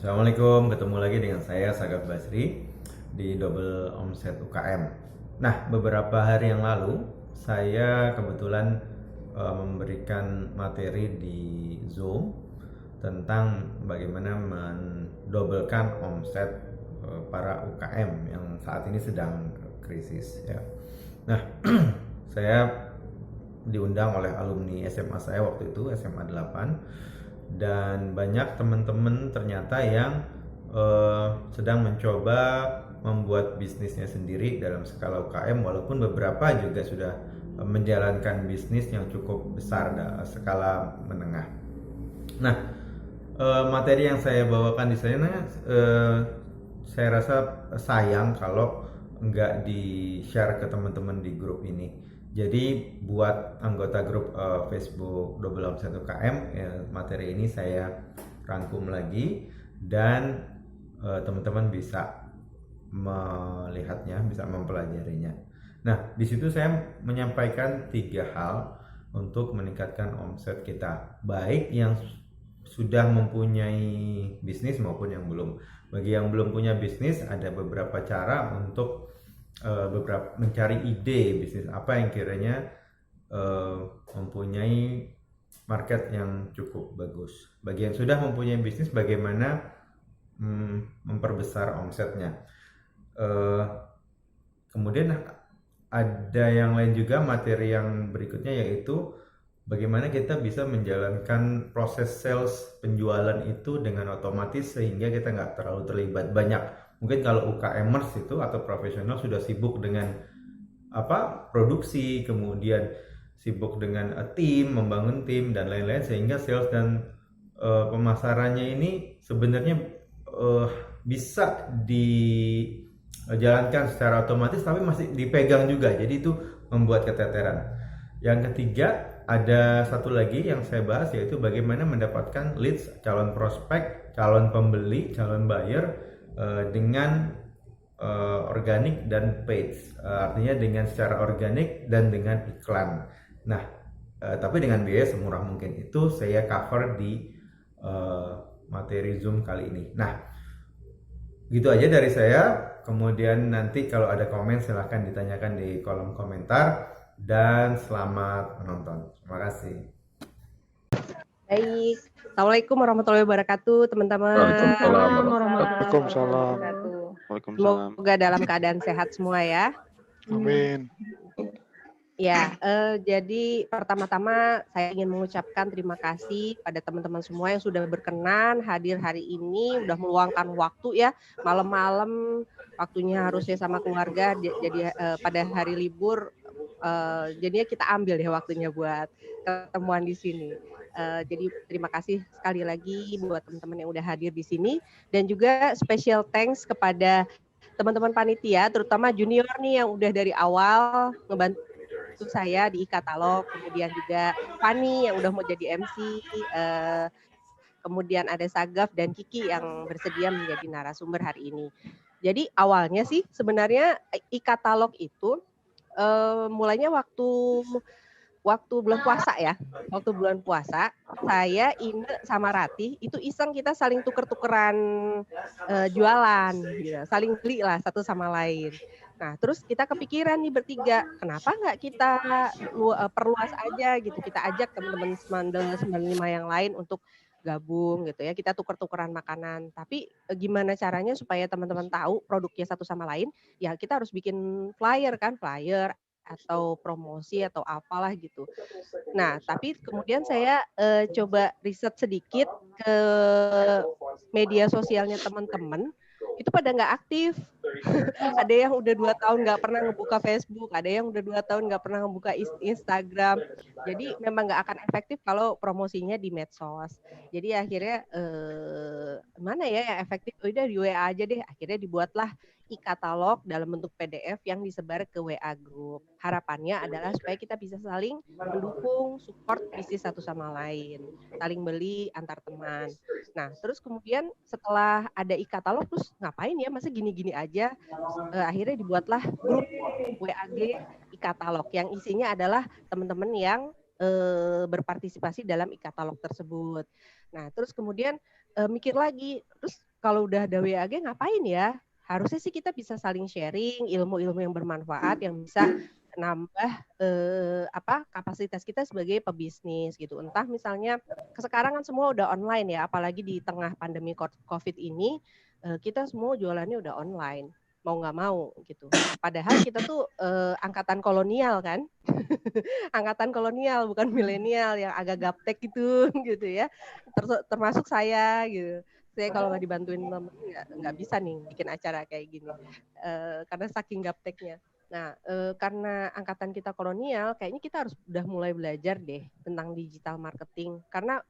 Assalamualaikum, ketemu lagi dengan saya Sagaf Basri di Double Omset UKM. Nah, beberapa hari yang lalu saya kebetulan memberikan materi di Zoom tentang bagaimana mendobelkan omset para UKM yang saat ini sedang krisis ya. Nah, saya diundang oleh alumni SMA saya waktu itu, SMA 8, dan banyak teman-teman ternyata yang sedang mencoba membuat bisnisnya sendiri dalam skala UKM, walaupun beberapa juga sudah menjalankan bisnis yang cukup besar dalam skala menengah. Nah, materi yang saya bawakan di sana saya rasa sayang kalau nggak di-share ke teman-teman di grup ini. Jadi buat anggota grup Facebook Double Omset UKM, materi ini saya rangkum lagi dan teman-teman bisa melihatnya, bisa mempelajarinya. Nah, di situ saya menyampaikan 3 hal untuk meningkatkan omset kita, baik yang sudah mempunyai bisnis maupun yang belum. Bagi yang belum punya bisnis, ada beberapa cara untuk mencari ide bisnis apa yang kiranya mempunyai market yang cukup bagus. Bagi yang sudah mempunyai bisnis, bagaimana memperbesar omsetnya. Kemudian ada yang lain juga, materi yang berikutnya, yaitu bagaimana kita bisa menjalankan proses sales penjualan itu dengan otomatis sehingga kita nggak terlalu terlibat banyak. Mungkin kalau UKMers itu atau profesional sudah sibuk dengan produksi, kemudian sibuk dengan tim, membangun tim dan lain-lain, sehingga sales dan pemasarannya ini sebenarnya bisa dijalankan secara otomatis tapi masih dipegang juga, jadi itu membuat keteteran. Yang ketiga, ada satu lagi yang saya bahas, yaitu bagaimana mendapatkan leads, calon prospek, calon pembeli, calon buyer dengan organik dan paid, artinya dengan secara organik dan dengan iklan. Nah, tapi dengan biaya semurah mungkin. Itu saya cover di materi Zoom kali ini. Nah, gitu aja dari saya. Kemudian nanti kalau ada komen silahkan ditanyakan di kolom komentar, dan selamat menonton. Terima kasih. Baik, Assalamualaikum warahmatullahi wabarakatuh, teman-teman. Waalaikumsalam warahmatullahi wabarakatuh. Waalaikumsalam. Semoga dalam keadaan sehat semua ya. Amin. Ya, jadi pertama-tama saya ingin mengucapkan terima kasih pada teman-teman semua yang sudah berkenan hadir hari ini, udah meluangkan waktu ya, malam-malam waktunya harusnya sama keluarga, jadi pada hari libur, jadinya kita ambil ya waktunya buat ketemuan di sini. Jadi terima kasih sekali lagi buat teman-teman yang udah hadir di sini, dan juga special thanks kepada teman-teman panitia, terutama junior nih yang udah dari awal ngebantu saya di e-katalog, kemudian juga Fani yang udah mau jadi MC, kemudian ada Sagaf dan Kiki yang bersedia menjadi narasumber hari ini. Jadi awalnya sih sebenarnya e-katalog itu mulainya waktu bulan puasa ya. Waktu bulan puasa, saya, Ine sama Ratih itu iseng kita saling tuker-tukeran jualan, gitu. Saling beli lah satu sama lain. Nah, terus kita kepikiran nih bertiga, kenapa nggak kita perluas aja gitu, kita ajak teman-teman Semandel 95 yang lain untuk gabung gitu ya, kita tuker-tukeran makanan. Tapi gimana caranya supaya teman-teman tahu produknya satu sama lain, ya kita harus bikin flyer atau promosi atau apalah gitu. Nah, tapi kemudian saya coba riset sedikit ke media sosialnya teman-teman, itu pada nggak aktif. Ada yang udah 2 tahun nggak pernah ngebuka Facebook, ada yang udah 2 tahun nggak pernah ngebuka Instagram. Jadi memang nggak akan efektif kalau promosinya di medsos. Jadi akhirnya mana ya yang efektif? Udah di WA aja deh. Akhirnya dibuatlah e-katalog dalam bentuk PDF yang disebar ke WA group. Harapannya adalah supaya kita bisa saling mendukung, support bisnis satu sama lain, saling beli antar teman. Nah, terus kemudian setelah ada e-katalog, terus ngapain ya, masa gini-gini aja? Akhirnya dibuatlah grup WAG e-katalog yang isinya adalah teman-teman yang berpartisipasi dalam e-katalog tersebut. Nah, terus kemudian mikir lagi, terus kalau udah ada WAG ngapain ya? Harusnya sih kita bisa saling sharing ilmu-ilmu yang bermanfaat yang bisa nambah kapasitas kita sebagai pebisnis gitu. Entah misalnya sekarang kan semua udah online ya, apalagi di tengah pandemi COVID ini kita semua jualannya udah online, mau nggak mau gitu. Padahal kita tuh angkatan kolonial kan, angkatan kolonial bukan milenial yang agak gaptek gitu gitu ya. Termasuk saya gitu. Saya kalau nggak dibantuin temen nggak bisa nih bikin acara kayak gini karena saking gapteknya. Nah, karena angkatan kita kolonial, kayaknya kita harus udah mulai belajar deh tentang digital marketing. Karena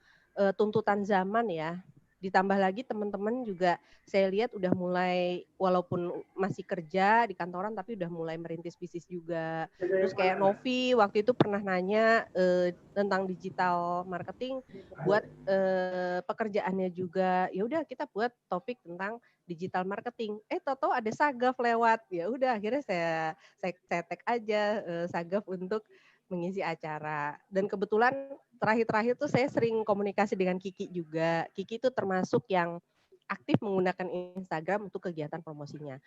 tuntutan zaman ya, ditambah lagi teman-teman juga saya lihat udah mulai, walaupun masih kerja di kantoran, tapi udah mulai merintis bisnis juga. Terus kayak Novi waktu itu pernah nanya tentang digital marketing buat pekerjaannya juga. Ya udah kita buat topik tentang digital marketing. Tahu-tahu ada Sagaf lewat. Ya udah akhirnya saya tag aja Sagaf untuk mengisi acara. Dan kebetulan terakhir-terakhir tuh saya sering komunikasi dengan Kiki juga. Kiki itu termasuk yang aktif menggunakan Instagram untuk kegiatan promosinya.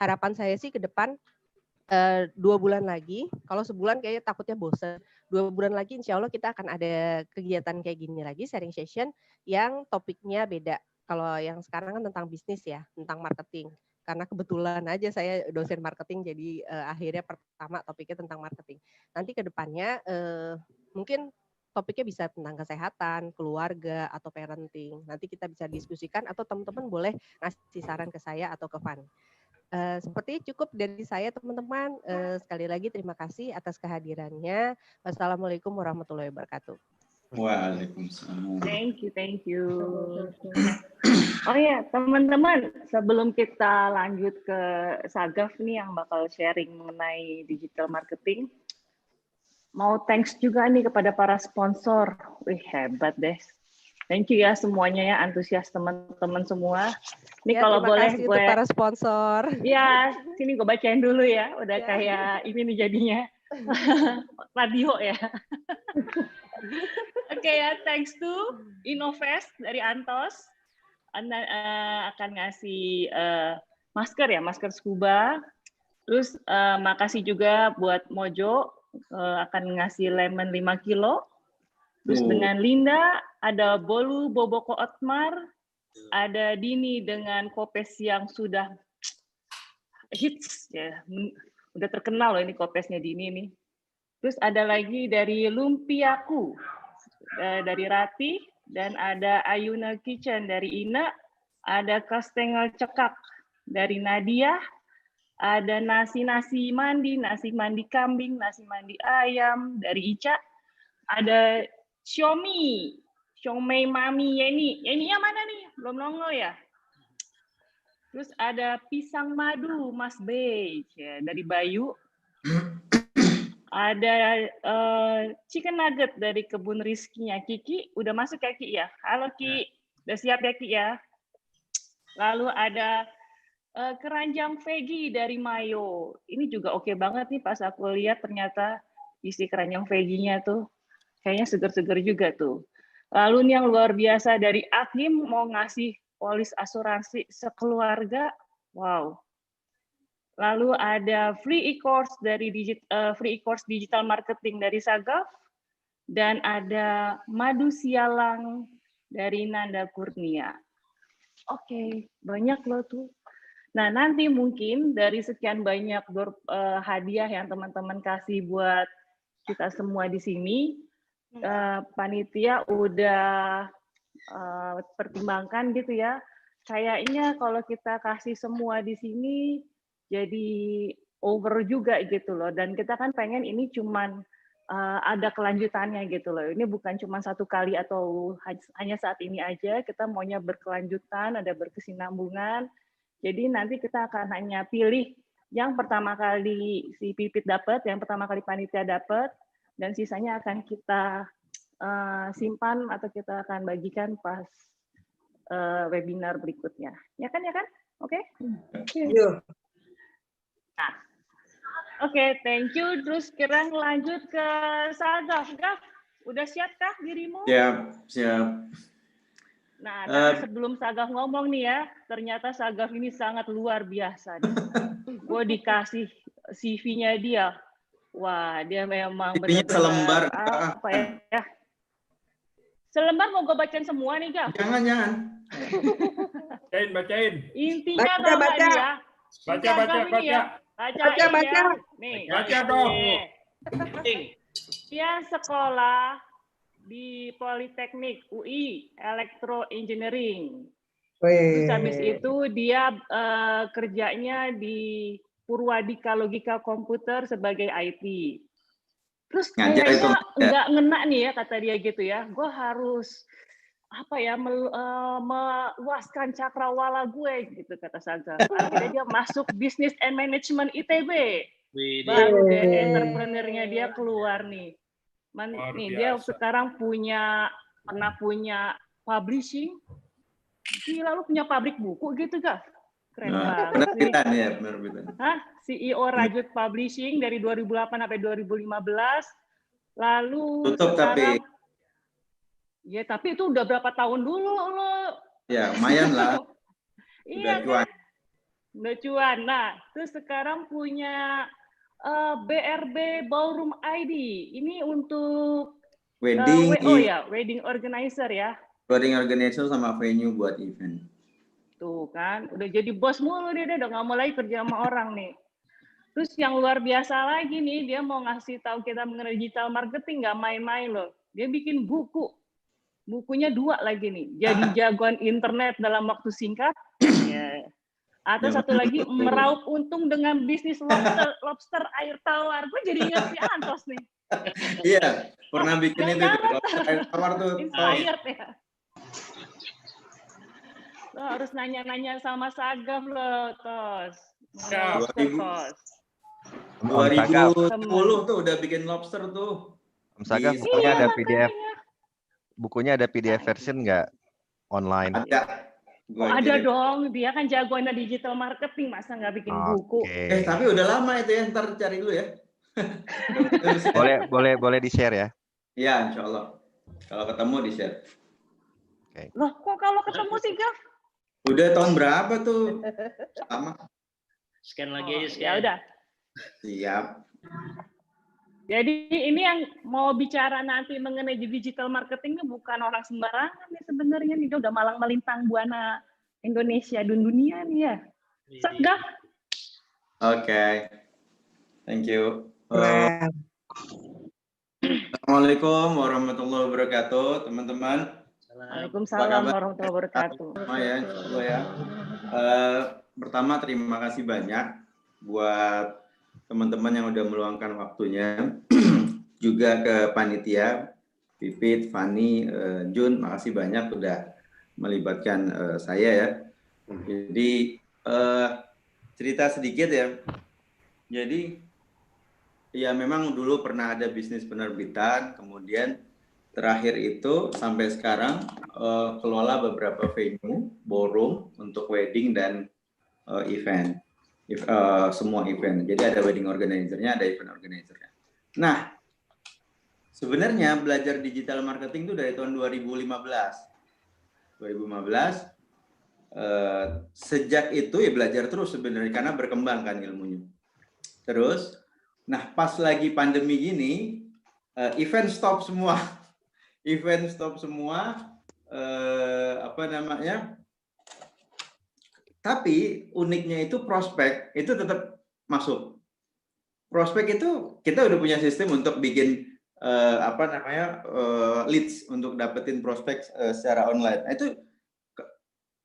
Harapan saya sih ke depan 2 bulan lagi, kalau sebulan kayaknya takutnya bosen. 2 bulan lagi insya Allah kita akan ada kegiatan kayak gini lagi, sharing session yang topiknya beda. Kalau yang sekarang kan tentang bisnis ya, tentang marketing. Karena kebetulan aja saya dosen marketing, jadi akhirnya pertama topiknya tentang marketing. Nanti ke depannya mungkin topiknya bisa tentang kesehatan, keluarga, atau parenting. Nanti kita bisa diskusikan atau teman-teman boleh ngasih saran ke saya atau ke Van. Seperti cukup dari saya teman-teman. Sekali lagi terima kasih atas kehadirannya. Wassalamualaikum warahmatullahi wabarakatuh. Waalaikumsalam. Thank you. Oh ya, teman-teman, sebelum kita lanjut ke Sagaf nih yang bakal sharing mengenai digital marketing, mau thanks juga nih kepada para sponsor. Wih, hebat deh. Thank you ya semuanya ya, antusias teman-teman semua. Ini ya, kalau boleh gue untuk para sponsor. Ya, sini gue bacain dulu ya. Udah ya. Kayak ini nih jadinya radio ya. Oke ya, thanks to Innovest dari Antos. Anda akan ngasih masker ya, masker scuba. Terus makasih juga buat Mojo akan ngasih lemon 5 kilo. Terus dengan Linda ada Bolu Boboko Otmar, ada Dini dengan kopes yang sudah hits ya, udah terkenal loh ini kopesnya Dini nih. Terus ada lagi dari Lumpiaku dari Rati, dan ada Ayuna Kitchen dari Ina, ada Kastengel Cekak dari Nadia, ada nasi mandi kambing, nasi mandi ayam dari Ica, ada Xiaomi Mami Yeni yang mana nih? Belum nongol ya? Terus ada pisang madu Mas Bey ya, dari Bayu. Ada chicken nugget dari kebun rizkinya Kiki. Udah masuk ya Ki ya? Halo Ki, udah siap ya Ki ya? Lalu ada keranjang veggie dari Mayo. Ini juga oke banget nih pas aku lihat ternyata isi keranjang veggie-nya tuh. Kayaknya seger-seger juga tuh. Lalu nih yang luar biasa dari Akim mau ngasih polis asuransi sekeluarga. Wow. Lalu ada free e-course dari digital marketing dari Sagaf, dan ada madu sialang dari Nanda Kurnia. Oke, banyak loh tuh. Nah, nanti mungkin dari sekian banyak hadiah yang teman-teman kasih buat kita semua di sini, panitia udah pertimbangkan gitu ya. Kayaknya kalau kita kasih semua di sini jadi over juga gitu loh. Dan kita kan pengen ini cuman ada kelanjutannya gitu loh. Ini bukan cuma satu kali atau hanya saat ini aja. Kita maunya berkelanjutan, ada berkesinambungan. Jadi nanti kita akan hanya pilih yang pertama kali si Pipit dapat, yang pertama kali panitia dapat, dan sisanya akan kita simpan atau kita akan bagikan pas webinar berikutnya. Ya kan? Oke? Yuk. Nah, oke, thank you. Terus sekarang lanjut ke Sagaf. Gaf, Udah siapkah dirimu? Siap, siap. Nah, nah, sebelum Sagaf ngomong nih ya, ternyata Sagaf ini sangat luar biasa. Gue dikasih CV-nya dia. Wah, dia memang CV-nya selembar, benar-benar apa ya? Selembar mau gue bacain semua nih, Gaf? Jangan. Bacain. Intinya tau nggak nih ya? Baca. Baca. Nih. Baca dong. Dia sekolah di Politeknik UI Elektro Engineering. Terus habis itu dia kerjanya di Purwadika Logika Komputer sebagai IT. Terus kayaknya nggak ngena nih ya kata dia gitu ya. Gue harus meluaskan cakrawala gue gitu kata Saga. Akhirnya dia masuk Business and Management ITB. Baru deh entrepreneurnya dia keluar nih. Nih dia sekarang pernah punya publishing. Gila, lu punya pabrik buku gitu, Gaf? Keren banget nih. Penerbitan. Hah? CEO Rajut Publishing dari 2008 sampai 2015. Lalu tutup sekarang, tapi. Ya, tapi itu udah berapa tahun dulu lo? Ya, lumayan lah. Iya kan? Udah cuan. Nah, terus sekarang punya BRB Ballroom ID. Ini untuk wedding, wedding organizer ya. Wedding organizer sama venue buat event. Tuh kan, udah jadi bos mulu dia udah nggak mau lagi kerja sama orang nih. Terus yang luar biasa lagi nih, dia mau ngasih tahu kita mengenai digital marketing, nggak main-main loh. Dia bikin buku. Bukunya 2 lagi nih. Jadi jagoan internet dalam waktu singkat. Ya. Atau satu lagi, meraup untung dengan bisnis lobster air tawar. Gue jadi ingat si Antos nih. Iya, pernah bikin itu. Lobster air tawar tuh. Inspired ya. Lo harus nanya-nanya sama Sagaf lo, Tos. 2010 tuh udah bikin lobster tuh. Om Sagaf, bukunya ada PDF. Bukunya ada PDF version nggak online? Ada dong, dia kan jagoannya digital marketing, masa nggak bikin buku? Tapi udah lama itu ya, ntar cari dulu ya. boleh di-share ya? Iya, insya Allah. Kalau ketemu di-share. Loh, kok kalau ketemu sih, Gaf? Udah tahun berapa tuh? Sama. Scan lagi aja, scan. Ya udah. Siap. Jadi ini yang mau bicara nanti mengenai digital marketing ini bukan orang sembarangan nih sebenarnya nih, dia udah malang melintang buana Indonesia dan dunia nih ya. Sagaf. Oke. Thank you. Assalamualaikum warahmatullahi wabarakatuh, teman-teman. Waalaikumsalam warahmatullahi wabarakatuh. Ya. Pertama terima kasih banyak buat teman-teman yang udah meluangkan waktunya, juga ke panitia, Pipit, Fani, Jun, makasih banyak udah melibatkan saya ya. Jadi cerita sedikit ya. Jadi ya memang dulu pernah ada bisnis penerbitan, kemudian terakhir itu sampai sekarang kelola beberapa venue, ballroom untuk wedding dan event. Semua event. Jadi ada wedding organizer-nya, ada event organizer-nya. Nah, sebenarnya belajar digital marketing itu dari tahun 2015. Sejak itu ya belajar terus sebenarnya karena berkembang kan ilmunya. Terus, nah pas lagi pandemi gini, event stop semua. Event stop semua. Tapi uniknya itu prospek itu tetap masuk. Prospek itu kita udah punya sistem untuk bikin leads untuk dapetin prospek secara online. Nah, itu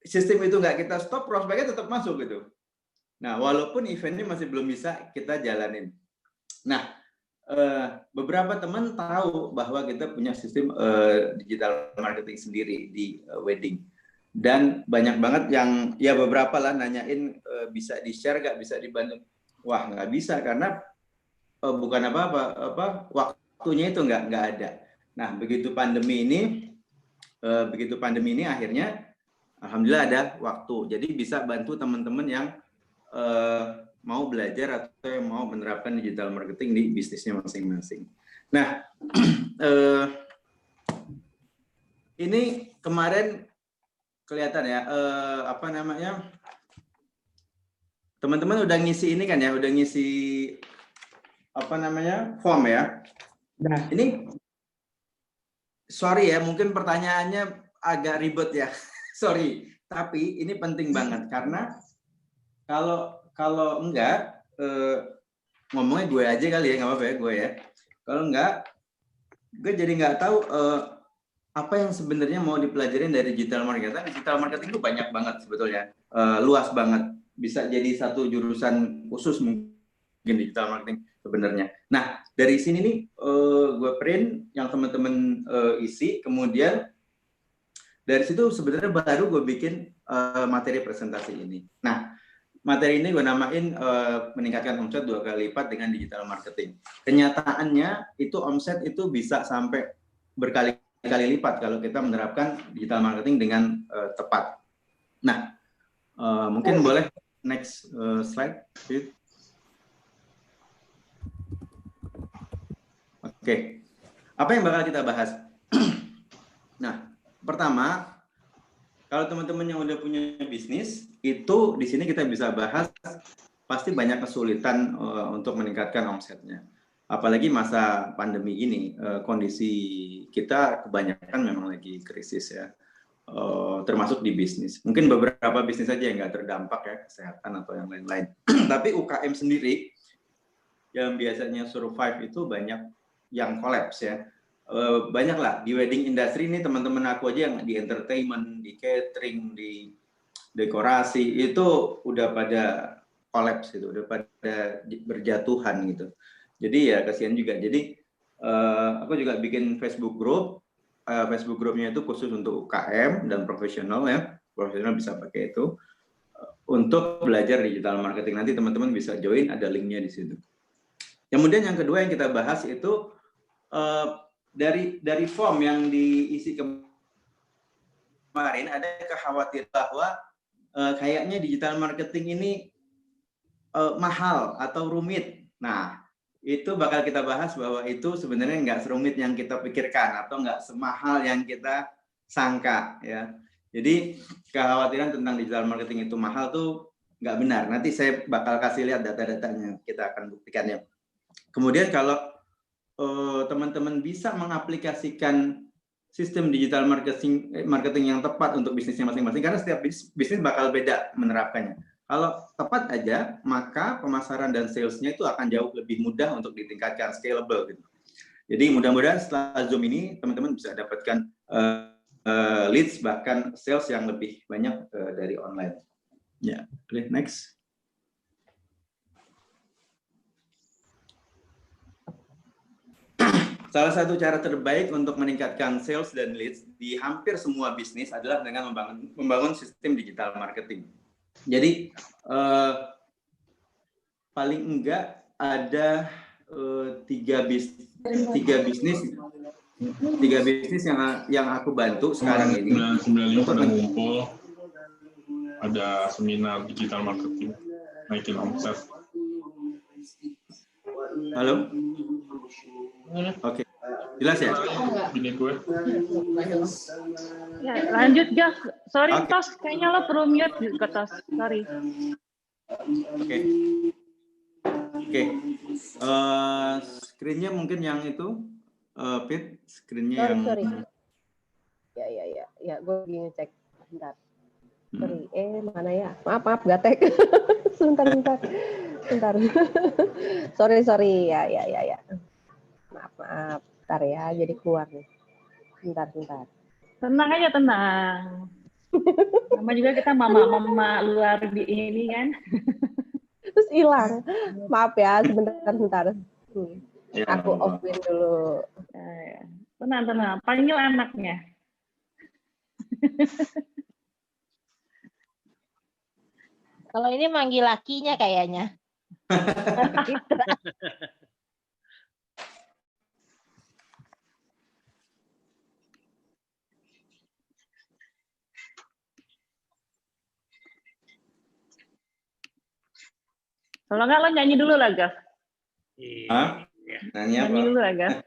sistem itu nggak kita stop, prospeknya tetap masuk gitu. Nah, walaupun eventnya masih belum bisa kita jalanin. Nah, beberapa teman tahu bahwa kita punya sistem digital marketing sendiri di wedding. Dan banyak banget yang ya beberapa lah nanyain bisa di-share nggak, bisa dibantu. Wah, nggak bisa karena bukan waktunya itu nggak ada. Nah, begitu pandemi ini akhirnya alhamdulillah ada waktu. Jadi bisa bantu teman-teman yang mau belajar atau yang mau menerapkan digital marketing di bisnisnya masing-masing. Nah, ini kemarin kelihatan ya, apa namanya, teman-teman udah ngisi ini kan ya, udah ngisi apa namanya form ya. Nah ini sorry ya, mungkin pertanyaannya agak ribet ya, sorry. Tapi ini penting banget karena kalau enggak ngomongnya gue aja kali ya, nggak apa-apa ya gue ya. Kalau enggak, gue jadi nggak tahu apa yang sebenarnya mau dipelajarin dari digital marketing. Digital marketing itu banyak banget sebetulnya, luas banget. Bisa jadi satu jurusan khusus mungkin digital marketing sebenarnya. Nah dari sini nih gue print yang teman-teman isi, kemudian dari situ sebenarnya baru gue bikin materi presentasi ini. Nah materi ini gue namain meningkatkan omset 2 kali lipat dengan digital marketing. Kenyataannya itu omset itu bisa sampai berkali-kali lipat kalau kita menerapkan digital marketing dengan tepat. Nah, mungkin boleh next slide. Oke, apa yang bakal kita bahas? Nah, pertama, kalau teman-teman yang udah punya bisnis, itu di sini kita bisa bahas pasti banyak kesulitan untuk meningkatkan omsetnya. Apalagi masa pandemi ini, kondisi kita kebanyakan memang lagi krisis ya, termasuk di bisnis. Mungkin beberapa bisnis saja yang nggak terdampak ya, kesehatan atau yang lain-lain. Tapi UKM sendiri yang biasanya survive itu banyak yang collapse ya. Banyak lah di wedding industry ini, teman-teman aku aja yang di entertainment, di catering, di dekorasi itu udah pada collapse gitu, udah pada berjatuhan gitu. Jadi ya kasihan juga. Jadi aku juga bikin Facebook group. Facebook grupnya itu khusus untuk UKM dan profesional ya. Profesional bisa pakai itu untuk belajar digital marketing. Nanti teman-teman bisa join, ada linknya di situ. Kemudian yang kedua yang kita bahas itu dari form yang diisi kemarin ada kekhawatiran bahwa kayaknya digital marketing ini mahal atau rumit. Nah, itu bakal kita bahas bahwa itu sebenarnya nggak serumit yang kita pikirkan atau nggak semahal yang kita sangka ya. Jadi kekhawatiran tentang digital marketing itu mahal tuh nggak benar. Nanti saya bakal kasih lihat data-datanya, kita akan buktikannya. Kemudian kalau teman-teman bisa mengaplikasikan sistem digital marketing yang tepat untuk bisnisnya masing-masing, karena setiap bisnis bakal beda menerapkannya. Kalau tepat aja, maka pemasaran dan salesnya itu akan jauh lebih mudah untuk ditingkatkan, scalable gitu. Jadi mudah-mudahan setelah Zoom ini teman-teman bisa dapatkan leads bahkan sales yang lebih banyak dari online. Ya, boleh next. Salah satu cara terbaik untuk meningkatkan sales dan leads di hampir semua bisnis adalah dengan membangun sistem digital marketing. Jadi paling enggak ada tiga bisnis yang aku bantu sekarang ini. 95 pada ngumpul, ada seminar digital marketing, naikin omset. Halo? Oke, jelas ya? Ini gue. Ya, lanjut Gaf. Sorry Oke. Tos, kayaknya lo perlu mute juga Tos. Sorry. Oke. Screen-nya mungkin yang itu, Pit, screen-nya yang. Sorry. Ya, gue lagi ngecek. Bentar. Sorry, mana ya? Maaf, gatek. Sebentar. Sorry, ya. Maaf. Bentar ya, jadi keluar nih. Bentar. Tenang aja, tenang. Sama juga kita mama luar di ini kan. Terus hilang. Maaf ya, sebentar. Ya, Aku offline dulu. Tenang. Panggil anaknya. Kalau ini manggil lakinya kayaknya. Kalau nggak lo nyanyi dulu lah, Gaf. Hah? Nanya apa? Nyanyi dulu lah, Gaf.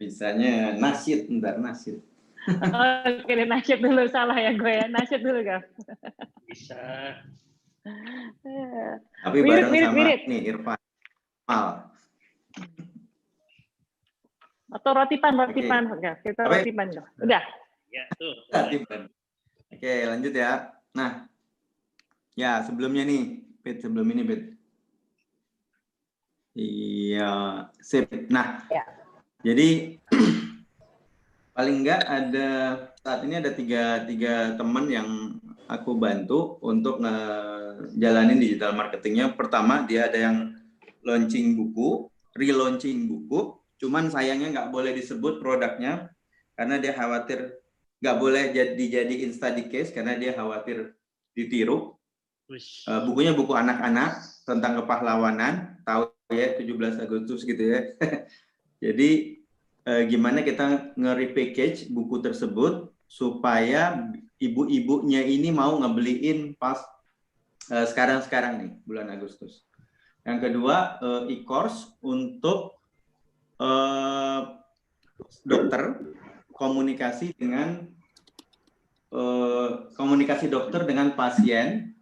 Bisanya nasyid, bentar nasyid. Oke, deh, nasyid dulu, salah ya gue ya. Nasyid dulu, Gav. Bisa. Tapi Wirid, bareng wirid, sama wirid. ini Irfan. Mal. Atau rotipan, rotipan. Gav. Kita Apa ya? rotipan, Gav. Udah. Ya, tuh. Rotipan. Oke, lanjut ya. Nah, ya sebelumnya nih, Pit, sebelum ini, Pit. Iya, sip. Nah, Ya. jadi paling enggak ada saat ini ada tiga teman yang aku bantu untuk ngejalanin digital marketingnya. Pertama, dia ada yang launching buku, relaunching buku. Cuman sayangnya nggak boleh disebut produknya karena dia khawatir nggak boleh dijadiin study case karena dia khawatir ditiru. Bukunya buku anak-anak tentang kepahlawanan, tahu ya 17 Agustus gitu ya. Jadi gimana kita nge-repackage buku tersebut supaya ibu-ibunya ini mau ngebeliin pas sekarang-sekarang nih bulan Agustus. Yang kedua e-course untuk dokter komunikasi dokter dengan pasien.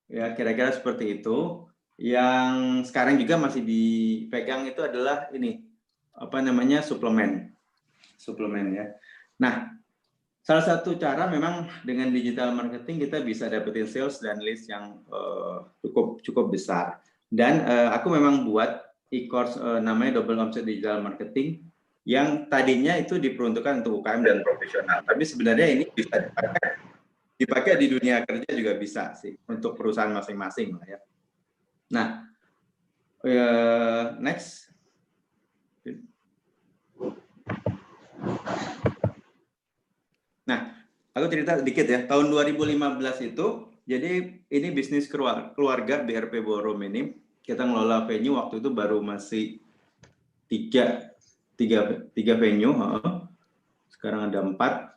Ya, kira-kira seperti itu. Yang sekarang juga masih dipegang itu adalah ini, apa namanya, suplemen ya. Nah, salah satu cara memang dengan digital marketing kita bisa dapetin sales dan list yang cukup besar. Dan aku memang buat e-course namanya Double Omset Digital Marketing yang tadinya itu diperuntukkan untuk UKM dan profesional. Tapi sebenarnya ini bisa dipakai di dunia kerja juga bisa sih untuk perusahaan masing-masing lah ya. Nah, next. Nah, aku cerita sedikit ya. Tahun 2015 itu, jadi ini bisnis keluarga BRP Ballroom ini. Kita ngelola venue waktu itu baru masih tiga venue. Sekarang ada 4.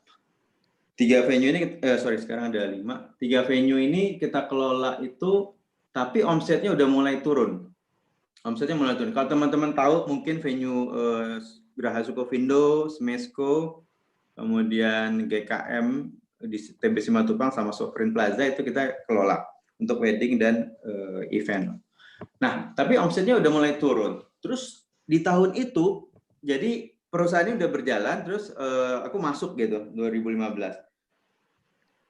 3 venue ini, sekarang ada 5. 3 venue ini kita kelola itu, tapi omsetnya udah mulai turun. Kalau teman-teman tahu mungkin venue Geraha Sukovindo, Smesco, kemudian GKM di TB Simatupang sama Sovereign Plaza itu kita kelola untuk wedding dan event. Nah, tapi omsetnya udah mulai turun. Terus di tahun itu, jadi perusahaan ini udah berjalan, terus aku masuk gitu 2015.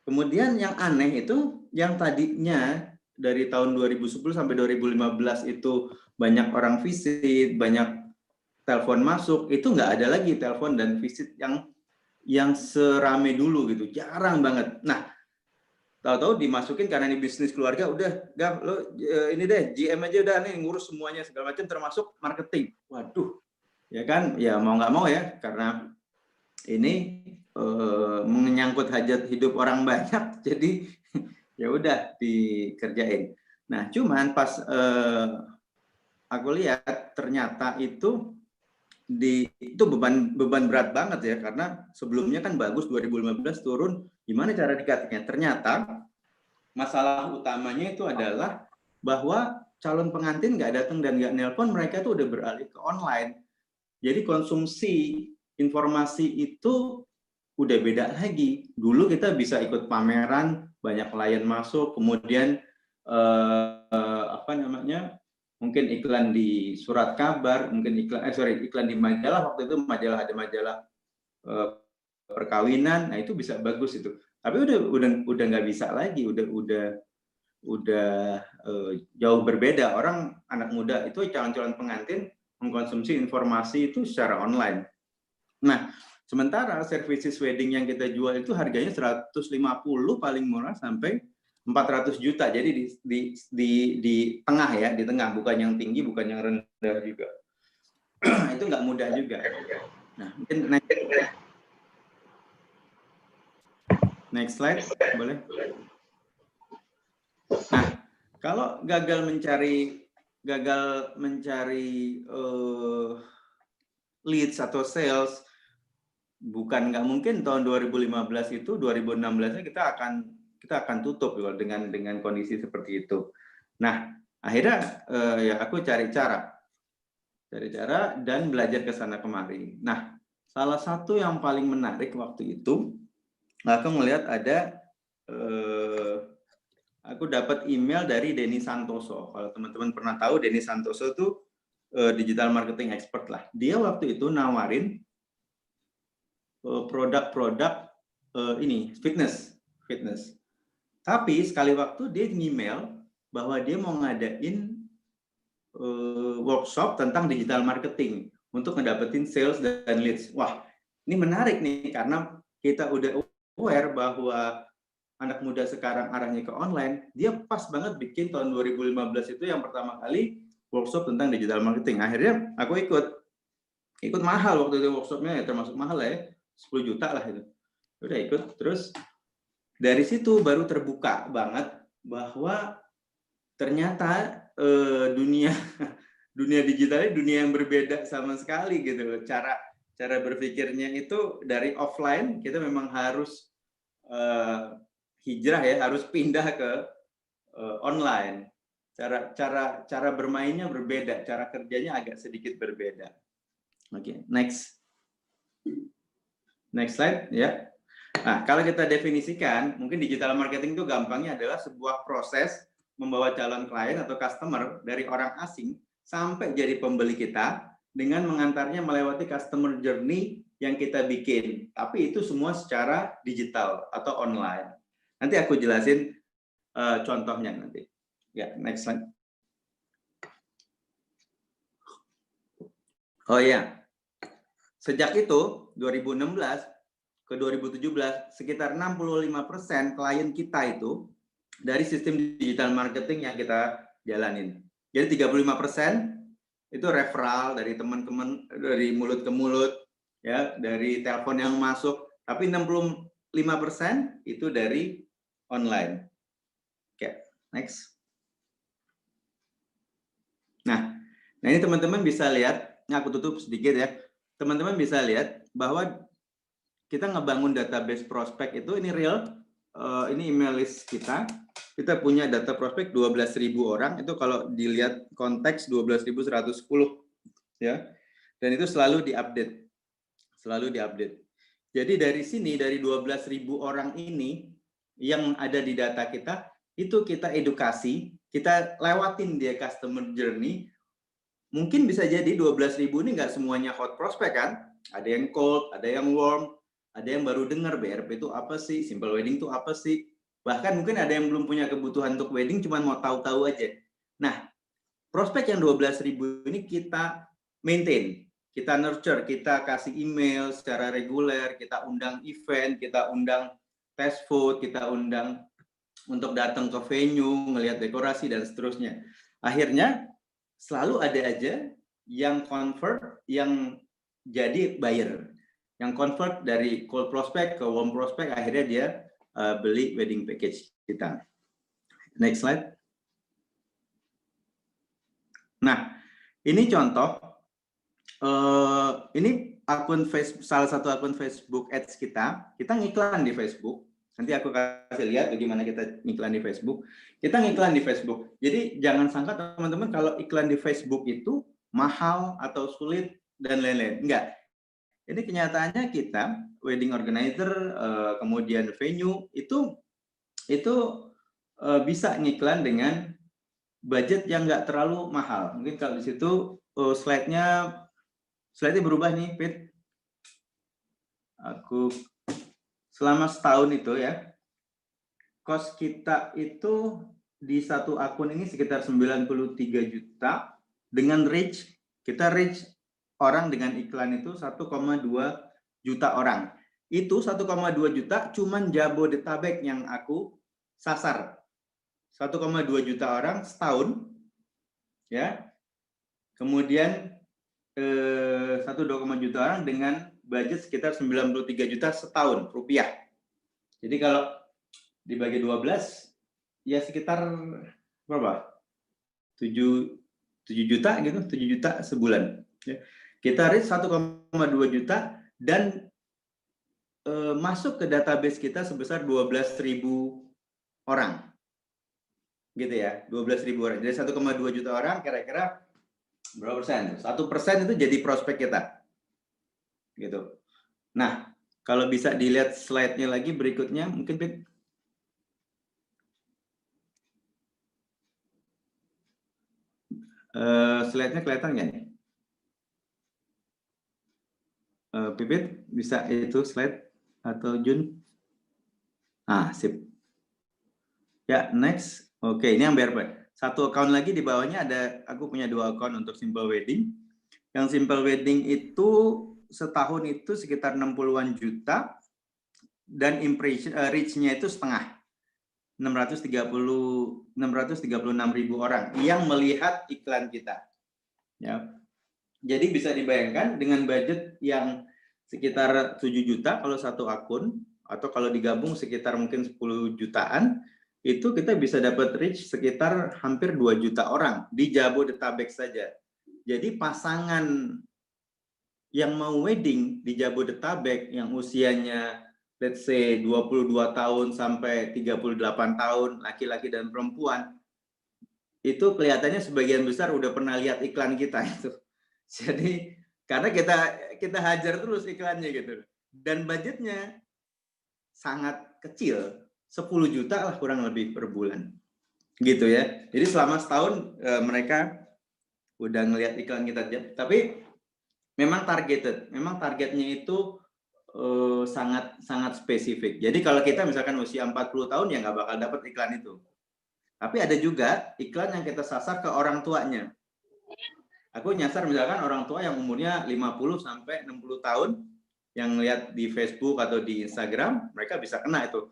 Kemudian yang aneh itu, yang tadinya dari tahun 2010 sampai 2015 itu banyak orang visit, banyak telepon masuk, itu nggak ada lagi telepon dan visit yang serame dulu gitu, jarang banget. Nah, tahu-tahu dimasukin karena ini bisnis keluarga, udah, Gav, lo ini deh, GM aja udah nih ngurus semuanya segala macam termasuk marketing. Waduh, ya kan, ya mau nggak mau ya, karena ini menyangkut hajat hidup orang banyak, jadi ya udah dikerjain. Nah, cuman pas aku lihat ternyata itu beban berat banget ya, karena sebelumnya kan bagus 2015 turun, gimana cara dikatanya? Ternyata masalah utamanya itu adalah bahwa calon pengantin nggak datang dan nggak nelpon, mereka tuh udah beralih ke online. Jadi konsumsi informasi itu udah beda lagi. Dulu kita bisa ikut pameran, banyak klien masuk, kemudian mungkin iklan di surat kabar, mungkin iklan di majalah. Waktu itu ada majalah perkawinan, nah itu bisa bagus itu. Tapi udah nggak bisa lagi, udah jauh berbeda. Orang anak muda itu calon-calon pengantin mengkonsumsi informasi itu secara online. Nah, sementara services wedding yang kita jual itu harganya 150 paling murah sampai 400 juta. Jadi di tengah ya, di tengah, bukan yang tinggi, bukan yang rendah juga. Itu nggak mudah juga. Nah, mungkin next slide, boleh? Nah, kalau gagal mencari leads atau sales, bukan nggak mungkin tahun 2015 itu 2016-nya kita akan tutup dengan kondisi seperti itu. Nah, akhirnya ya aku cari cara. cari cara dan belajar ke sana kemari. Nah, salah satu yang paling menarik waktu itu, aku melihat ada aku dapat email dari Denny Santoso. Kalau teman-teman pernah tahu, Denny Santoso itu digital marketing expert lah. Dia waktu itu nawarin produk-produk ini fitness. Tapi sekali waktu dia email bahwa dia mau ngadain workshop tentang digital marketing untuk ngedapetin sales dan leads. Wah, ini menarik nih karena kita udah aware bahwa anak muda sekarang arahnya ke online. Dia pas banget bikin tahun 2015 itu yang pertama kali workshop tentang digital marketing. Akhirnya aku ikut mahal waktu itu workshopnya, ya termasuk mahal lah ya, 10 juta lah itu. Udah ikut, terus dari situ baru terbuka banget bahwa ternyata dunia digitalnya dunia yang berbeda sama sekali gitu loh. Cara berpikirnya itu dari offline kita memang harus hijrah ya, harus pindah ke online. Cara bermainnya berbeda, cara kerjanya agak sedikit berbeda. Oke, next slide ya. Nah, kalau kita definisikan, mungkin digital marketing itu gampangnya adalah sebuah proses membawa calon klien atau customer dari orang asing sampai jadi pembeli kita dengan mengantarnya melewati customer journey yang kita bikin. Tapi itu semua secara digital atau online. Nanti aku jelasin contohnya nanti. Ya, next slide. Oh ya, sejak itu 2016 ke 2017 sekitar 65% klien kita itu dari sistem digital marketing yang kita jalanin. Jadi 35% itu referral dari teman-teman, dari mulut ke mulut, ya, dari telepon yang masuk. Tapi 65% itu dari online. Oke, next. Nah ini teman-teman bisa lihat. Nah, aku tutup sedikit ya. Teman-teman bisa lihat bahwa kita ngebangun database prospek itu ini real. Ini email list kita. Kita punya data prospek 12.000 orang. Itu kalau dilihat konteks 12.110 ya. Dan itu selalu diupdate. Jadi dari sini, dari 12.000 orang ini yang ada di data kita, itu kita edukasi, kita lewatin dia customer journey. Mungkin bisa jadi 12.000 ini nggak semuanya hot prospect kan? Ada yang cold, ada yang warm, ada yang baru dengar BRP itu apa sih, simple wedding itu apa sih. Bahkan mungkin ada yang belum punya kebutuhan untuk wedding, cuma mau tahu-tahu aja. Nah, prospek yang 12.000 ini kita maintain, kita nurture, kita kasih email secara reguler, kita undang event, kita undang test food, kita undang untuk datang ke venue, ngelihat dekorasi dan seterusnya. Akhirnya selalu ada aja yang convert, yang jadi buyer, yang convert dari cold prospect ke warm prospect, akhirnya dia beli wedding package kita. Next slide. Nah, ini contoh. Ini akun Facebook, salah satu akun Facebook Ads kita. Kita ngiklan di Facebook. Nanti aku kasih lihat bagaimana kita ngiklan di Facebook. Kita ngiklan di Facebook. Jadi jangan sangka teman-teman kalau iklan di Facebook itu mahal atau sulit dan lain-lain. Enggak. Ini kenyataannya kita, wedding organizer, kemudian venue, itu bisa ngiklan dengan budget yang nggak terlalu mahal. Mungkin kalau di situ slide-nya berubah nih, Pit. Aku selama setahun itu ya, cost kita itu di satu akun ini sekitar 93 juta dengan reach, kita reach orang dengan iklan itu 1,2 juta orang. Itu 1,2 juta cuman Jabodetabek yang aku sasar. 1,2 juta orang setahun ya. Kemudian 1,2 juta orang dengan budget sekitar 93 juta setahun rupiah. Jadi kalau dibagi 12 ya sekitar berapa? 7 juta gitu, 7 juta sebulan. Kita reach 1,2 juta dan masuk ke database kita sebesar 12.000 orang. Gitu ya, 12.000 orang. Jadi 1,2 juta orang kira-kira Berapa persen? 1% itu jadi prospek kita. Gitu. Nah, kalau bisa dilihat slide-nya lagi berikutnya, mungkin Pip. Slide-nya kelihatan nggak nih? Pipit, bisa itu slide atau Jun? Ah, sip. Ya, next. Oke, ini yang BRP. Satu account lagi di bawahnya ada, aku punya 2 account untuk Simple Wedding. Yang Simple Wedding itu setahun itu sekitar 60-an juta dan impression reach-nya itu setengah. 636.000 orang yang melihat iklan kita. Ya. Jadi bisa dibayangkan dengan budget yang sekitar 7 juta kalau satu akun, atau kalau digabung sekitar mungkin 10 jutaan, itu kita bisa dapat reach sekitar hampir 2 juta orang di Jabodetabek saja. Jadi pasangan yang mau wedding di Jabodetabek yang usianya let's say 22 tahun sampai 38 tahun, laki-laki dan perempuan, itu kelihatannya sebagian besar udah pernah lihat iklan kita itu. Jadi karena kita hajar terus iklannya gitu. Dan budgetnya sangat kecil, 10 juta lah kurang lebih per bulan. Gitu ya. Jadi selama setahun mereka udah ngelihat iklan kita. Tapi memang targeted. Memang targetnya itu sangat spesifik. Jadi kalau kita misalkan usia 40 tahun ya nggak bakal dapat iklan itu. Tapi ada juga iklan yang kita sasar ke orang tuanya. Aku nyasar misalkan orang tua yang umurnya 50 sampai 60 tahun yang lihat di Facebook atau di Instagram, mereka bisa kena itu.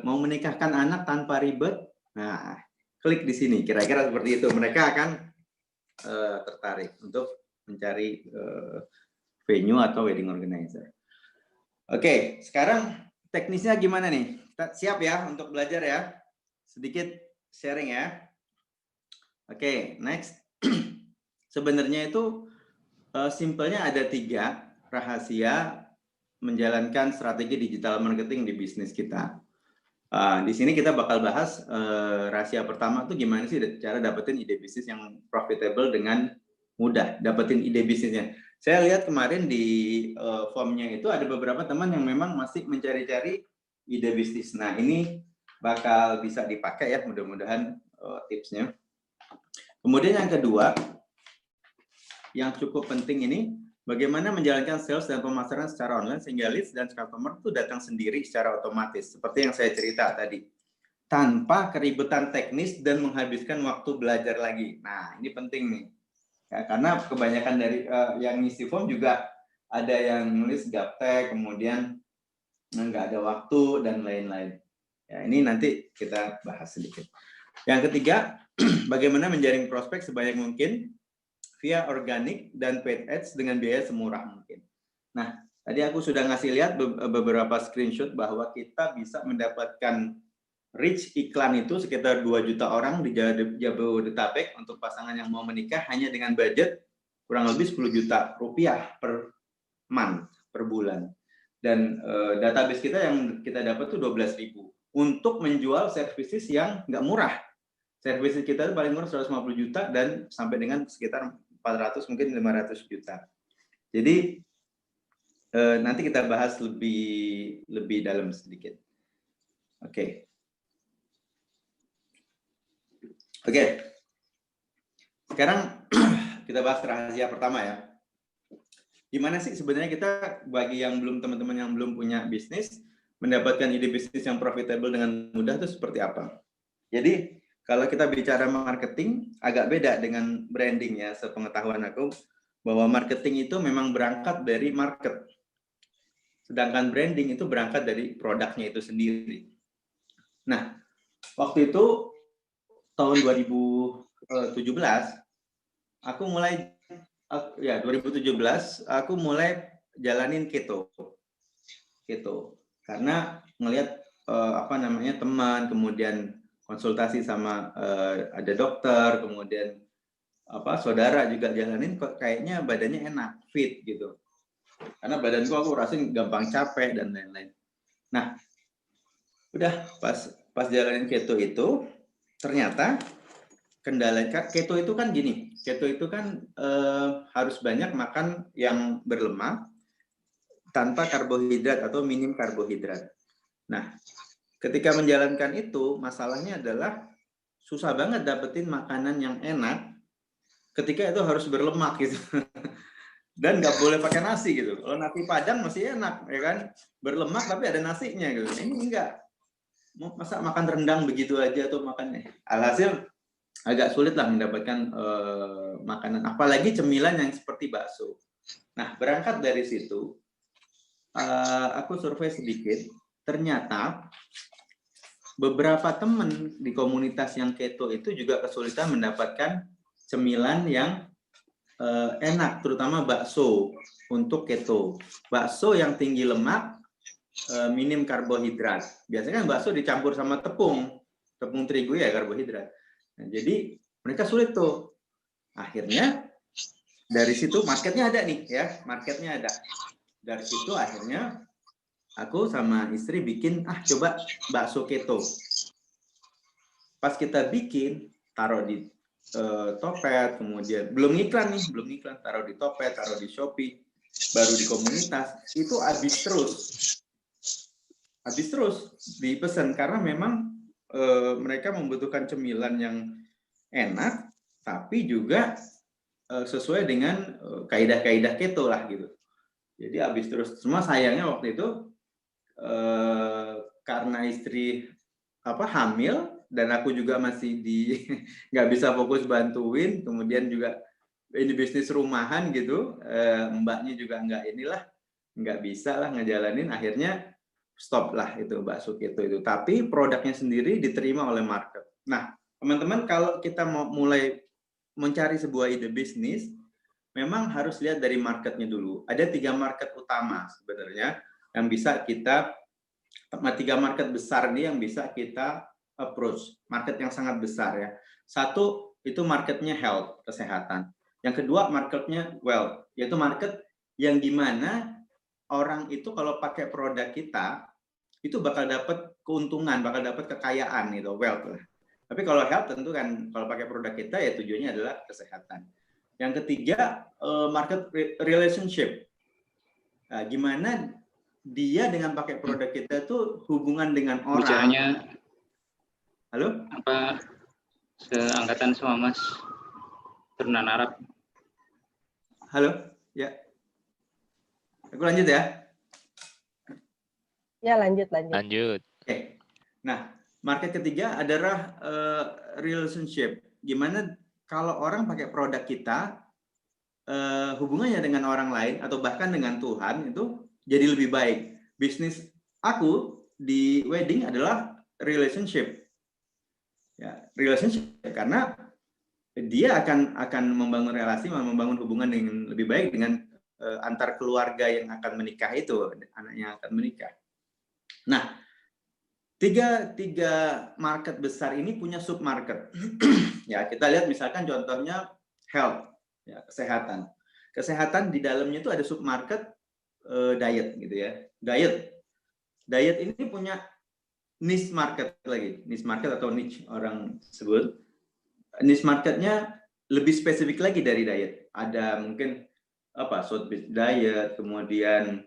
Mau menikahkan anak tanpa ribet. Nah, klik di sini. Kira-kira seperti itu. Mereka akan tertarik untuk mencari venue atau wedding organizer. Oke, sekarang teknisnya gimana nih? Kita siap ya untuk belajar ya? Sedikit sharing ya. Oke, next. Sebenarnya itu simpelnya ada 3 rahasia menjalankan strategi digital marketing di bisnis kita. Di sini kita bakal bahas rahasia pertama tuh gimana sih cara dapetin ide bisnis yang profitable dengan mudah, dapetin ide bisnisnya. Saya lihat kemarin di formnya itu ada beberapa teman yang memang masih mencari-cari ide bisnis. Nah, ini bakal bisa dipakai ya, mudah-mudahan tipsnya. Kemudian yang kedua, yang cukup penting ini, bagaimana menjalankan sales dan pemasaran secara online sehingga leads dan customer itu datang sendiri secara otomatis. Seperti yang saya cerita tadi. Tanpa keribetan teknis dan menghabiskan waktu belajar lagi. Nah, ini penting nih. Ya, karena kebanyakan dari yang ngisi form juga ada yang nulis gaptek, kemudian nggak ada waktu, dan lain-lain. Ya, ini nanti kita bahas sedikit. Yang ketiga, bagaimana menjaring prospek sebanyak mungkin via organik dan paid ads dengan biaya semurah mungkin. Nah, tadi aku sudah ngasih lihat beberapa screenshot bahwa kita bisa mendapatkan reach iklan itu sekitar 2 juta orang di Jabodetabek untuk pasangan yang mau menikah hanya dengan budget kurang lebih 10 juta rupiah per month, per bulan. Dan database kita yang kita dapat tuh 12.000 untuk menjual services yang nggak murah. Services kita itu paling murah 150 juta dan sampai dengan sekitar 400 mungkin 500 juta. Jadi nanti kita bahas lebih dalam sedikit. Oke. Oke, sekarang kita bahas rahasia pertama ya. Gimana sih sebenarnya kita bagi yang belum teman-teman yang belum punya bisnis mendapatkan ide bisnis yang profitable dengan mudah itu seperti apa? Jadi kalau kita bicara marketing agak beda dengan branding ya, sepengetahuan aku bahwa marketing itu memang berangkat dari market, sedangkan branding itu berangkat dari produknya itu sendiri. Nah, waktu itu tahun 2017 aku mulai 2017 aku mulai jalanin keto karena ngelihat teman, kemudian konsultasi sama ada dokter, kemudian saudara juga jalanin, kok kayaknya badannya enak, fit gitu, karena badanku aku rasain gampang capek dan lain-lain. Nah, udah pas jalanin keto itu ternyata kendala keto itu kan gini, keto itu kan harus banyak makan yang berlemak tanpa karbohidrat atau minim karbohidrat. Nah, ketika menjalankan itu, masalahnya adalah susah banget dapetin makanan yang enak ketika itu harus berlemak gitu. Dan nggak boleh pakai nasi gitu. Kalau nasi Padang masih enak, ya kan? Berlemak tapi ada nasinya gitu. Ini enggak. Masa makan rendang begitu aja atau makannya. Alhasil agak sulit lah mendapatkan makanan, apalagi cemilan yang seperti bakso. Nah, berangkat dari situ, aku survei sedikit. Ternyata beberapa teman di komunitas yang keto itu juga kesulitan mendapatkan cemilan yang enak, terutama bakso untuk keto. Bakso yang tinggi lemak, minim karbohidrat. Biasanya kan bakso dicampur sama tepung terigu ya karbohidrat. Nah, jadi mereka sulit tuh. Akhirnya dari situ marketnya ada nih ya, marketnya ada. Dari situ akhirnya aku sama istri bikin, coba bakso keto. Pas kita bikin, taruh di Topet, kemudian belum iklan, taruh di Topet, taruh di Shopee, baru di komunitas, itu habis terus dipesan karena memang mereka membutuhkan cemilan yang enak, tapi juga sesuai dengan kaidah-kaidah keto lah gitu. Jadi habis terus. Cuma sayangnya waktu itu karena istri hamil dan aku juga masih nggak bisa fokus bantuin, kemudian juga ini bisnis rumahan gitu, mbaknya juga nggak bisa lah ngejalanin, akhirnya stop lah itu bakso keto itu. Tapi produknya sendiri diterima oleh market. Nah, teman-teman, kalau kita mau mulai mencari sebuah ide bisnis, memang harus lihat dari marketnya dulu. Ada 3 market utama sebenarnya yang bisa kita, 3 market besar nih yang bisa kita approach, market yang sangat besar ya. Satu itu marketnya health, kesehatan. Yang kedua marketnya wealth, yaitu market yang dimana orang itu kalau pakai produk kita itu bakal dapat keuntungan, bakal dapat kekayaan gitu, wealth lah. Tapi kalau health tentu kan kalau pakai produk kita ya tujuannya adalah kesehatan. Yang ketiga market relationship. Nah, gimana dia dengan pakai produk kita tuh hubungan dengan orang. Bicaranya halo? Apa seangkatan sama Mas turunan Arab? Halo, ya. Aku lanjut ya. Ya, lanjut. Oke. Nah, market ketiga adalah relationship. Gimana kalau orang pakai produk kita, hubungannya dengan orang lain atau bahkan dengan Tuhan itu jadi lebih baik. Bisnis aku di wedding adalah relationship. Ya, relationship karena dia akan membangun relasi, membangun hubungan dengan lebih baik dengan antar keluarga yang akan menikah itu, anaknya akan menikah. Nah, tiga market besar ini punya submarket. Ya, kita lihat misalkan contohnya health, ya, kesehatan. Kesehatan di dalamnya itu ada submarket diet gitu ya. Diet ini punya niche market lagi, niche market atau niche orang sebut. Niche marketnya lebih spesifik lagi dari diet. Ada mungkin short based diet, kemudian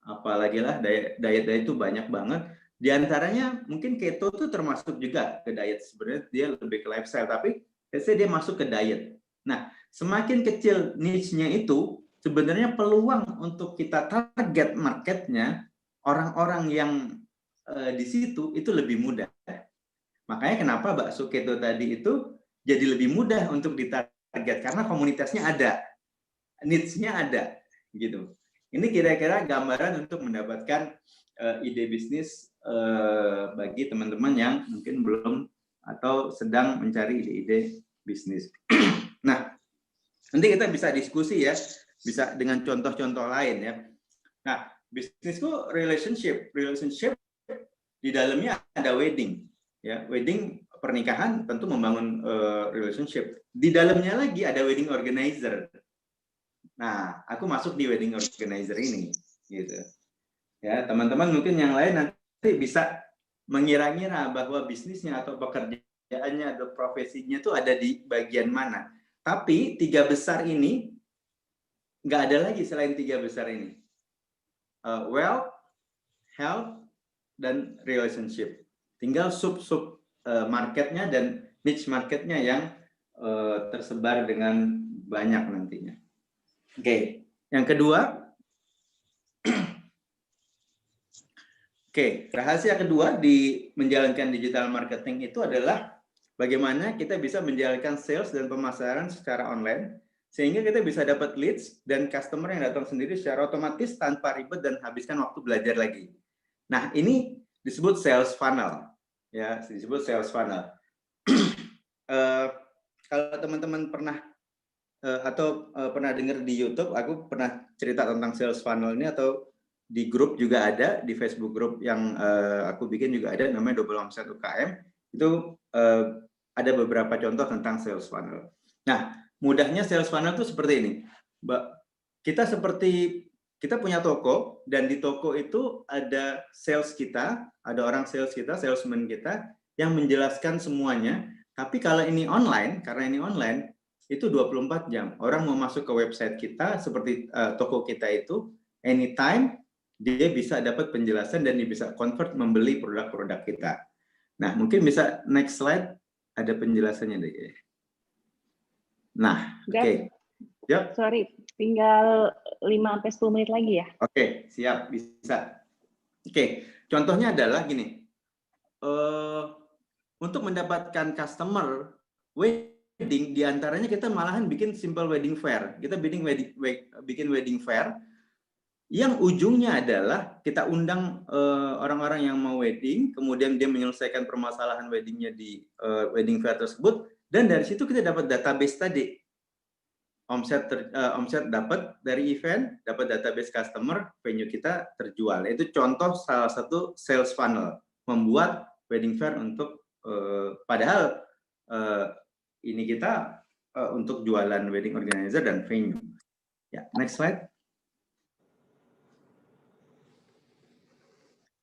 apalagi lah diet itu banyak banget. Di antaranya mungkin keto itu termasuk juga ke diet. Sebenarnya dia lebih ke lifestyle, tapi dia masuk ke diet. Nah, semakin kecil niche-nya itu, sebenarnya peluang untuk kita target marketnya orang-orang yang di situ itu lebih mudah. Makanya kenapa bakso keto tadi itu jadi lebih mudah untuk ditarget karena komunitasnya ada, needs-nya ada, gitu. Ini kira-kira gambaran untuk mendapatkan ide bisnis bagi teman-teman yang mungkin belum atau sedang mencari ide-ide bisnis. Nah, nanti kita bisa diskusi ya, bisa dengan contoh-contoh lain ya. Nah, bisnisku relationship di dalamnya ada wedding, ya, wedding pernikahan tentu membangun relationship. Di dalamnya lagi ada wedding organizer. Nah, aku masuk di wedding organizer ini, gitu. Ya, teman-teman mungkin yang lain nanti bisa mengira-ngira bahwa bisnisnya atau pekerjaan pekerjaannya, ada profesinya tuh ada di bagian mana. Tapi 3 besar ini nggak ada lagi selain 3 besar ini. Wealth, health, dan relationship. Tinggal sub-sub marketnya dan niche marketnya yang tersebar dengan banyak nantinya. Oke, yang kedua. Oke, rahasia kedua di menjalankan digital marketing itu adalah bagaimana kita bisa menjalankan sales dan pemasaran secara online sehingga kita bisa dapat leads dan customer yang datang sendiri secara otomatis tanpa ribet dan habiskan waktu belajar lagi. Nah, ini disebut sales funnel. Ya, disebut sales funnel. Kalau teman-teman pernah pernah dengar di YouTube, aku pernah cerita tentang sales funnel ini, atau di grup juga ada, di Facebook grup yang aku bikin juga ada, namanya Double Omset UKM. Itu ada beberapa contoh tentang sales funnel. Nah, mudahnya sales funnel itu seperti ini. Kita punya toko, dan di toko itu ada sales kita, ada orang sales kita, salesman kita, yang menjelaskan semuanya. Tapi kalau ini online, karena ini online, itu 24 jam. Orang mau masuk ke website kita, seperti toko kita itu, anytime, dia bisa dapat penjelasan dan dia bisa convert membeli produk-produk kita. Nah, mungkin bisa next slide, ada penjelasannya deh. Nah, oke. Yep. Sorry, tinggal 5-10 menit lagi ya. Oke, siap, bisa. Oke, contohnya adalah gini. Untuk mendapatkan customer wedding, diantaranya kita malahan bikin simple wedding fair. Kita bikin wedding fair yang ujungnya adalah kita undang orang-orang yang mau wedding, kemudian dia menyelesaikan permasalahan weddingnya di wedding fair tersebut, dan dari situ kita dapat database tadi. Omset dapat dari event, dapat database customer, venue kita terjual. Itu contoh salah satu sales funnel, membuat wedding fair untuk padahal ini kita untuk jualan wedding organizer dan venue. Ya, next slide.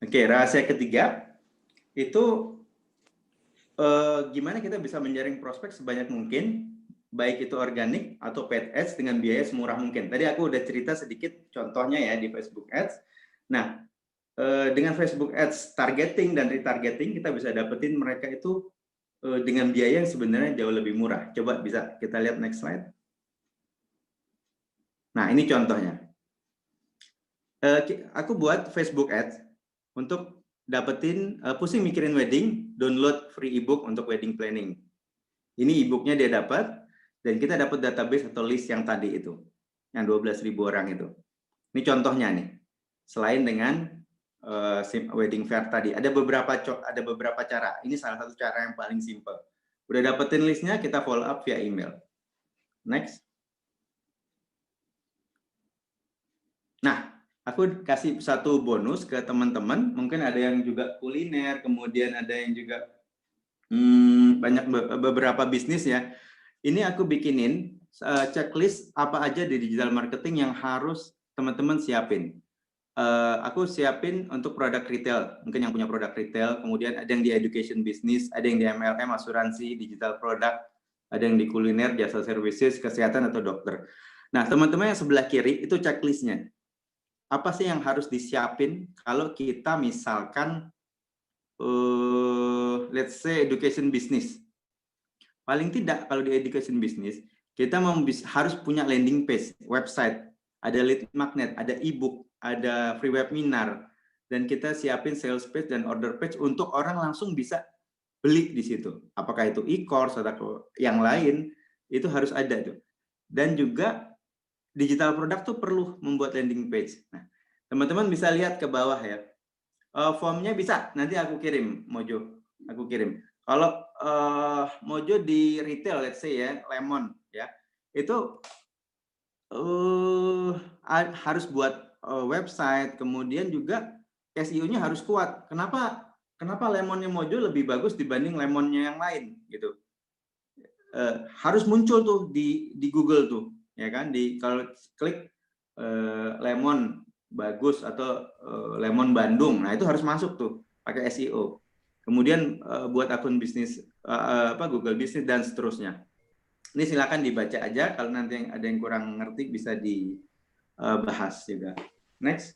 Oke, rahasia ketiga itu gimana kita bisa menjaring prospek sebanyak mungkin, baik itu organik atau paid ads dengan biaya semurah mungkin. Tadi aku udah cerita sedikit contohnya ya di Facebook Ads. Nah, dengan Facebook Ads targeting dan retargeting kita bisa dapetin mereka itu dengan biaya yang sebenarnya jauh lebih murah. Coba bisa kita lihat next slide. Nah, ini contohnya. Aku buat Facebook Ads untuk dapetin, pusing mikirin wedding, download free ebook untuk wedding planning. Ini ebooknya dia dapat, dan kita dapat database atau list yang tadi itu, yang 12.000 orang itu. Ini contohnya nih. Selain dengan wedding fair tadi, ada beberapa cara. Ini salah satu cara yang paling simple. Udah dapetin listnya, kita follow up via email. Next. Nah, aku kasih satu bonus ke teman-teman. Mungkin ada yang juga kuliner, kemudian ada yang juga banyak beberapa bisnis ya. Ini aku bikinin checklist apa aja di digital marketing yang harus teman-teman siapin. Aku siapin untuk produk retail, mungkin yang punya produk retail, kemudian ada yang di education business, ada yang di MLM, asuransi, digital product, ada yang di kuliner, jasa services, kesehatan, atau dokter. Nah, teman-teman yang sebelah kiri itu checklistnya. Apa sih yang harus disiapin kalau kita misalkan, let's say education business. Paling tidak kalau di education business, kita harus punya landing page, website, ada lead magnet, ada ebook, ada free webinar, dan kita siapin sales page dan order page untuk orang langsung bisa beli di situ. Apakah itu e-course atau yang lain, itu harus ada tuh. Dan juga digital product tuh perlu membuat landing page. Nah, teman-teman bisa lihat ke bawah ya. Formnya bisa, nanti aku kirim, Mojo. Aku kirim. Kalau Mojo di retail, let's say ya, Lemon ya, itu harus buat website, kemudian juga SEO-nya harus kuat. Kenapa Lemonnya Mojo lebih bagus dibanding Lemonnya yang lain gitu? Harus muncul tuh di Google tuh, ya kan? Kalau klik Lemon bagus atau Lemon Bandung, nah itu harus masuk tuh pakai SEO. Kemudian buat akun bisnis Google Business dan seterusnya. Ini silakan dibaca aja, kalau nanti ada yang kurang ngerti bisa dibahas juga. Next.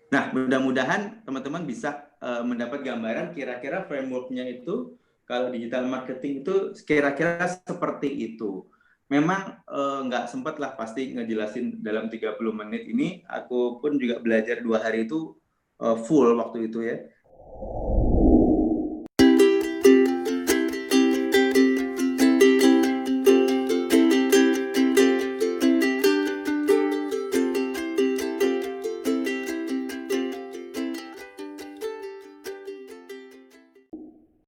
Nah, mudah-mudahan teman-teman bisa mendapat gambaran kira-kira framework-nya itu kalau digital marketing itu kira-kira seperti itu. Memang nggak sempat lah pasti ngejelasin dalam 30 menit ini. Aku pun juga belajar 2 hari itu full waktu itu ya.